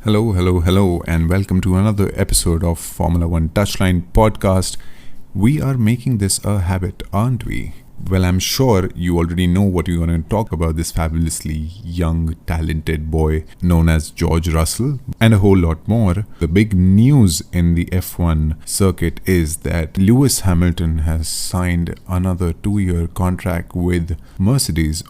Hello, and welcome to another episode of Formula One Touchline podcast. We are making this a habit, aren't we? Well, I'm sure you already know what we're going to talk about this fabulously young, talented boy known as Geroge Russell, and a whole lot more. The big news in the F1 circuit is that Lewis Hamilton has signed another 2-year contract with Mercedes,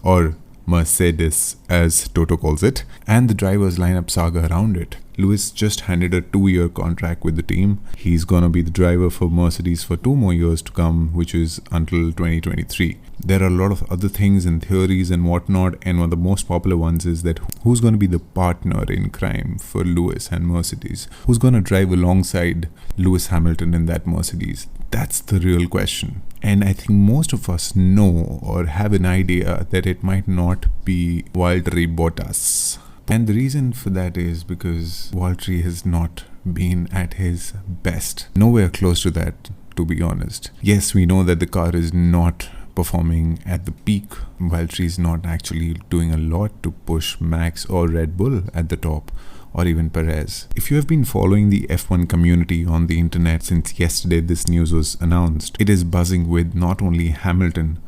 as Toto calls it, and the drivers lineup saga around it. Lewis just handed a 2-year contract with the team. He's gonna be the driver for Mercedes for 2 more years to come, which is until 2023. There are a lot of other things and theories and whatnot, and one of the most popular ones is that who's gonna be the partner in crime for Lewis and Mercedes? Who's gonna drive alongside Lewis Hamilton in that Mercedes? That's the real question. And I think most of us know or have an idea that it might not be Valtteri Bottas. And the reason for that is because Valtteri has not been at his best. Nowhere close to that, to be honest. Yes, we know that the car is not performing at the peak. Valtteri is not actually doing a lot to push Max or Red Bull at the top, or even Perez. If you have been following the F1 community on the internet since yesterday this news was announced, it is buzzing with not only Hamilton,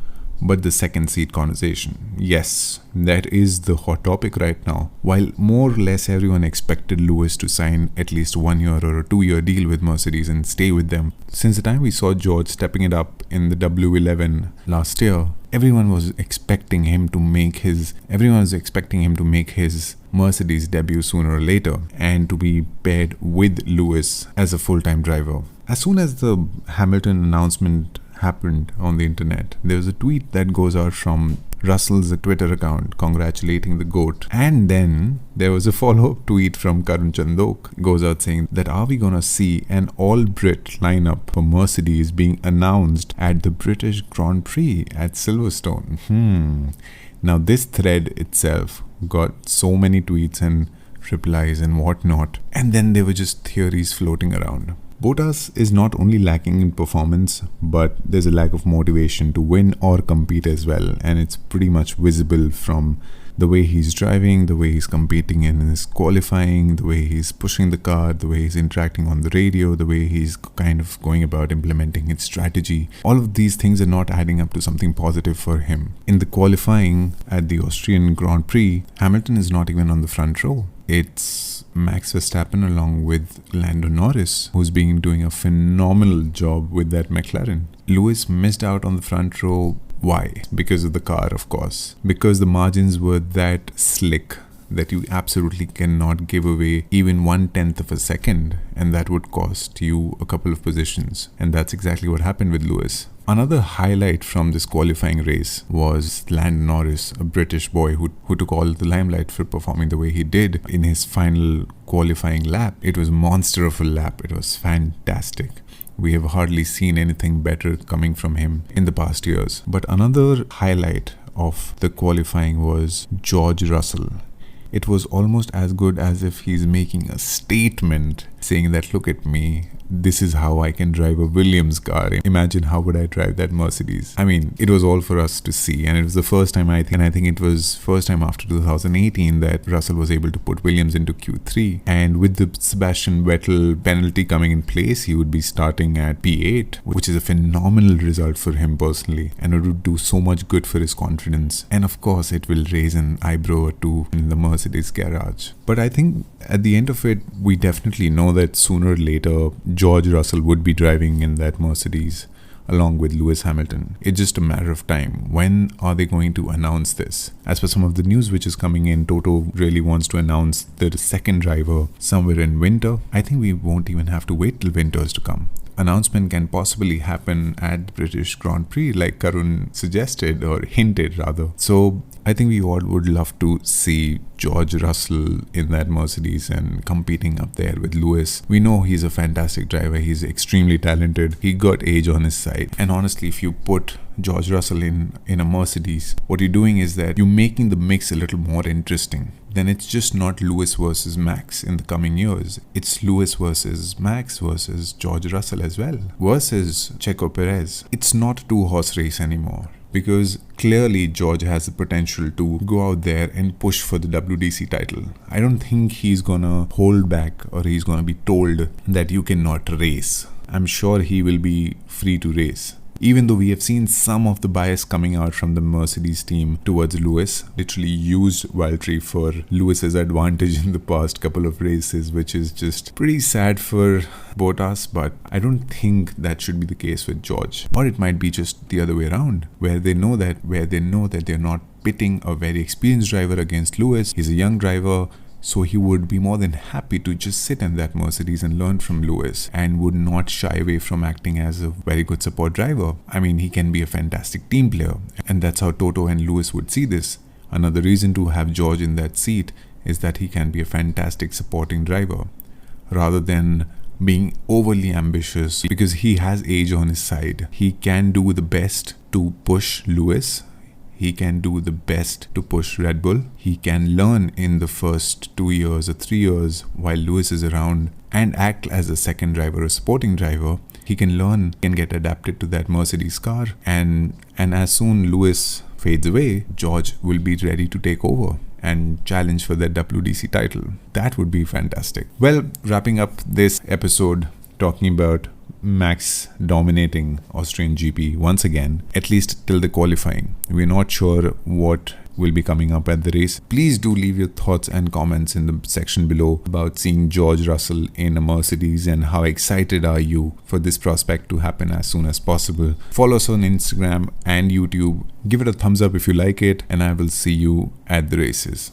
but the second seat conversation. Yes, that is the hot topic right now. While more or less everyone expected Lewis to sign at least 1 year or a 2-year deal with Mercedes and stay with them, since the time we saw George stepping it up in the W11 last year, everyone was expecting him to make his Mercedes debut sooner or later and to be paired with Lewis as a full-time driver. As soon as the Hamilton announcement happened on the internet, there was a tweet that goes out from Russell's Twitter account congratulating the GOAT, and then there was a follow-up tweet from Karun Chandok goes out saying that are we gonna see an all-Brit lineup for Mercedes being announced at the British Grand Prix at Silverstone? Now this thread itself got so many tweets and replies and whatnot, and then there were just theories floating around. Bottas is not only lacking in performance, but there's a lack of motivation to win or compete as well, and it's pretty much visible from the way he's driving, the way he's competing in his qualifying, the way he's pushing the car, the way he's interacting on the radio, the way he's kind of going about implementing his strategy. All of these things are not adding up to something positive for him. In the qualifying at the Austrian Grand Prix, Hamilton is not even on the front row. It's Max Verstappen along with Lando Norris, who's been doing a phenomenal job with that McLaren. Lewis missed out on the front row. Why? Because of the car, of course. Because the margins were that slick that you absolutely cannot give away even 1/10 of a second, and that would cost you a couple of positions. And that's exactly what happened with Lewis. Another highlight from this qualifying race was Lando Norris, a British boy who took all the limelight for performing the way he did in his final qualifying lap. It was a monster of a lap. It was fantastic. We have hardly seen anything better coming from him in the past years. But another highlight of the qualifying was Geroge Russell. It was almost as good as if he's making a statement saying that, look at me, this is how I can drive a Williams car. Imagine how would I drive that Mercedes. I mean, it was all for us to see, and it was the first time I think it was first time after 2018 that Russell was able to put Williams into Q3, and with the Sebastian Vettel penalty coming in place, he would be starting at P8, which is a phenomenal result for him personally, and it would do so much good for his confidence, and of course it will raise an eyebrow or two in the Mercedes garage. But I think at the end of it, we definitely know that sooner or later Geroge Russell would be driving in that Mercedes along with Lewis Hamilton. It's just a matter of time. When are they going to announce this? As per some of the news which is coming in, Toto really wants to announce the second driver somewhere in winter. I think we won't even have to wait till winters to come. Announcement can possibly happen at British Grand Prix like Karun suggested, or hinted rather. So I think we all would love to see Geroge Russell in that Mercedes and competing up there with Lewis. We know he's a fantastic driver. He's extremely talented. He got age on his side. And honestly, if you put Geroge Russell in a Mercedes, what you're doing is that you're making the mix a little more interesting. Then it's just not Lewis versus Max in the coming years. It's Lewis versus Max versus Geroge Russell as well, versus Checo Perez. It's not a 2-horse race anymore. because clearly George has the potential to go out there and push for the WDC title. I don't think he's gonna hold back or he's gonna be told that you cannot race. I'm sure he will be free to race. Even though we have seen some of the bias coming out from the Mercedes team towards Lewis, literally used Valtteri for Lewis's advantage in the past couple of races, which is just pretty sad for Bottas, but I don't think that should be the case with George. Or it might be just the other way around, where they know that they're not pitting a very experienced driver against Lewis. He's a young driver, so he would be more than happy to just sit in that Mercedes and learn from Lewis, and would not shy away from acting as a very good support driver. I mean, he can be a fantastic team player, and that's how Toto and Lewis would see this. Another reason to have George in that seat is that he can be a fantastic supporting driver, rather than being overly ambitious, because he has age on his side. He can do the best to push Lewis. He can do the best to push Red Bull. He can learn in the first 2 years or 3 years while Lewis is around and act as a second driver, a supporting driver. He can learn, can get adapted to that Mercedes car, and as soon Lewis fades away, George will be ready to take over and challenge for that WDC title. That would be fantastic. Well, wrapping up this episode talking about Max dominating Austrian GP once again, at least till the qualifying. We're not sure what will be coming up at the race. Please do leave your thoughts and comments in the section below about seeing George Russell in a Mercedes, and how excited are you for this prospect to happen as soon as possible. Follow us on Instagram and YouTube. Give it a thumbs up if you like it, and I will see you at the races.